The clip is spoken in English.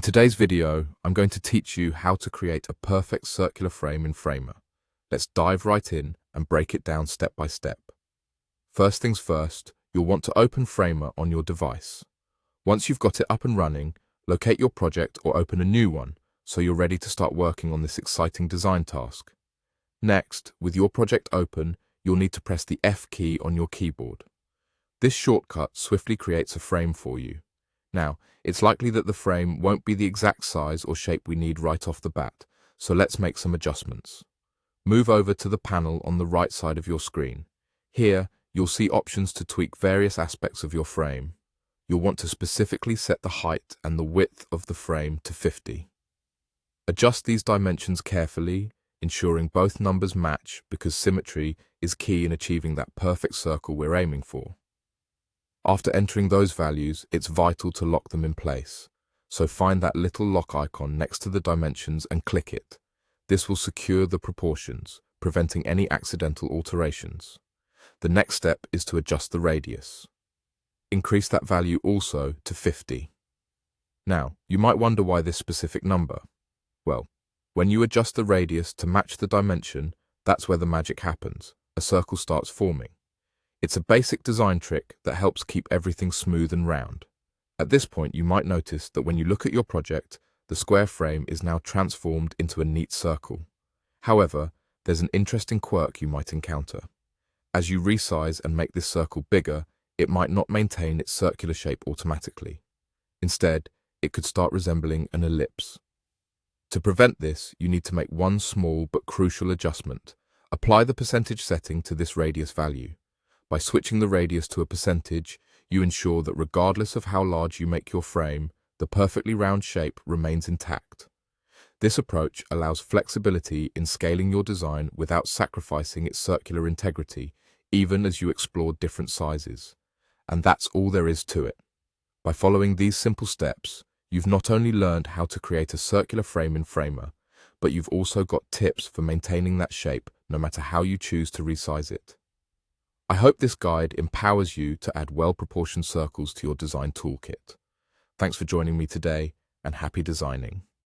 today's video, I'm going to teach you how to create a perfect circular frame in Framer. Let's dive right in and break it down step by step. First things first, you'll want to open Framer on your device. Once you've got it up and running, locate your project or open a new one so you're ready to start working on this exciting design task. Next, with your project open, you'll need to press the F key on your keyboard. This shortcut swiftly creates a frame for you. Now, it's likely that the frame won't be the exact size or shape we need right off the bat, so let's make some adjustments. Move over to the panel on the right side of your screen. Here, you'll see options to tweak various aspects of your frame. You'll want to specifically set the height and the width of the frame to 50. Adjust these dimensions carefully, ensuring both numbers match because symmetry is key in achieving that perfect circle we're aiming for. After entering those values, it's vital to lock them in place. So find that little lock icon next to the dimensions and click it. This will secure the proportions, preventing any accidental alterations. The next step is to adjust the radius. Increase that value also to 50. Now, you might wonder why this specific number. Well, when you adjust the radius to match the dimension, that's where the magic happens. A circle starts forming. It's a basic design trick that helps keep everything smooth and round. At this point, you might notice that when you look at your project, the square frame is now transformed into a neat circle. However, there's an interesting quirk you might encounter. As you resize and make this circle bigger, it might not maintain its circular shape automatically. Instead, it could start resembling an ellipse. To prevent this, you need to make one small but crucial adjustment. Apply the percentage setting to this radius value. By switching the radius to a percentage, you ensure that regardless of how large you make your frame, the perfectly round shape remains intact. This approach allows flexibility in scaling your design without sacrificing its circular integrity, even as you explore different sizes. And that's all there is to it. By following these simple steps, you've not only learned how to create a circular frame in Framer, but you've also got tips for maintaining that shape no matter how you choose to resize it. I hope this guide empowers you to add well-proportioned circles to your design toolkit. Thanks for joining me today, and happy designing.